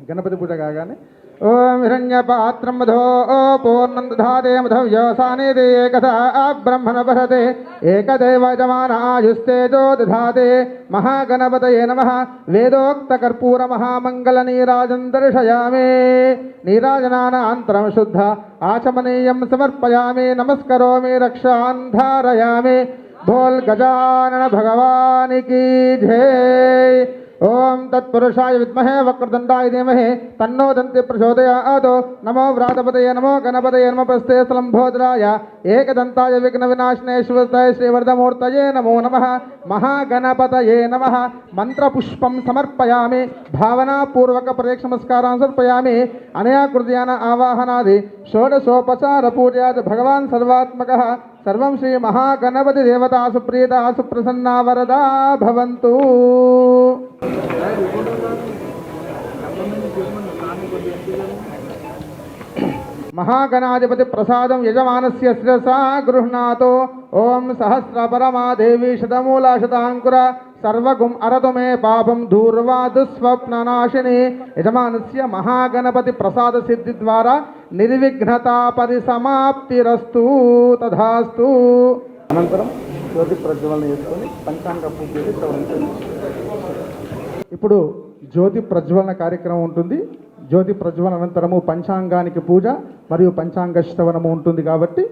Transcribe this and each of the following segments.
గణపతి పూజ కాగానే ఓం హిరణ్యపాత్రం మధో పూర్ణం దధాతే మధవ్యోసానేదే ఏకథా బ్రహ్మణ భరతే ఏకదేవ యజమానాయుస్తేజో దధాతే మహాగణపతయే నమః వేదోక్త కర్పూర మహామంగళ నీరాజం దర్శయామి నీరాజనానంతరం శుద్ధ ఆచమనీయం సమర్పయామి నమస్కరోమి రక్షాన్ ధారయామి భోల్ గజానన భగవానికి జై ఓం తత్పురుషాయ విద్మహే వక్రదండాయ ధీమహి తన్నో దంతి ప్రచోదయాత్ నమో వ్రాతపతయే నమో గణపతయే నమో ప్రస్తే లంబోదరాయ ఏకదంతాయ విఘ్న వినాశనే శివస్తాయ శ్రీవర్ధమూర్తయే నమో నమః మహాగణపతయే నమః మంత్రపుష్పం సమర్పయామి భావనాపూర్వక ప్రదక్షిణ నమస్కారాన్ సమర్పయామి అనయా కృత్యాన ఆవాహనాది షోడశోపచార పూజయాత్ భగవాన్ సర్వాత్మకః సర్వం శ్రీ మహాగణపతి దేవతా సుప్రీత సుప్రసన్నా వరదా భవంతు. మహాగణాధిపతి ప్రసాదం యజమానస్య శిరసా గృహ్ణాతో ఓం సహస్రపరమా దేవి శతమూలా శతాంకుర సర్వగుం అరతు మే పాపం దూర్వా దుస్వప్ననాశిని. యజమానస్య మహాగణపతి ప్రసాద సిద్ధి ద్వారా నిర్విఘ్నతా పరిసమాప్తిరస్తు తథాస్తు. అనంతరం జ్యోతి ప్రజ్వలన చేసుకొని పంచాంగ పూజ చేసి ఇప్పుడు జ్యోతి ప్రజ్వలన కార్యక్రమం ఉంటుంది. జ్యోతి ప్రజ్వలన అనంతరము పంచాంగానికి పూజ మరియు పంచాంగ శ్రవణము ఉంటుంది. కాబట్టి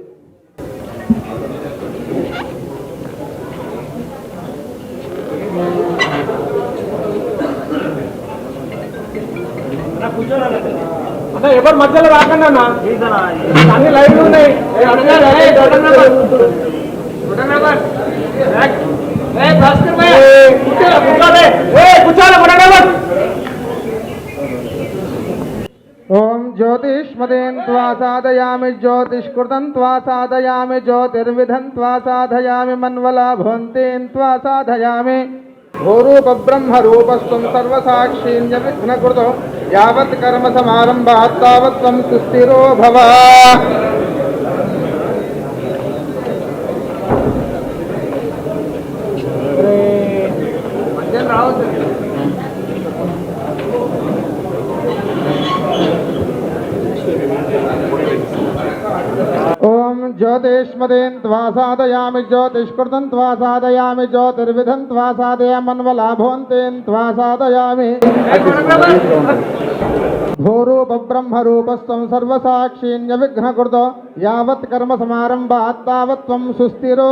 ఎవరు మధ్యలో రాకండి అన్న, అన్ని లైన్లు ఉన్నాయి. ఓం జ్యోతిష్మదేన్ త్వా సాధయామి జ్యోతిష్కృతం త్వా సాధయామి జ్యోతిర్విధం త్వా సాధయామి మన్వలాభవంతేన్ త్వా సాధయామి భూరూప బ్రహ్మరూపస్వం సర్వసాక్షీన్య విఘ్నకృతో యావత్ కర్మ సమారంభాత్ తావత్ త్వం సుస్థిరో భవ. ఓం జ్యోతిష్మదేన్ త్వా సాధయామి జ్యోతిష్కృతం త్వా సాధయామి జ్యోతిర్విధం త్వా సాధయామి మన్వలాభవంతేన్ త్వా సాధయామి భూరూప బ్రహ్మరూపస్వం సర్వసాక్షీన్య విఘ్నకృతో యావత్ కర్మ సమారంభాత్ తావత్ త్వం సుస్థిరో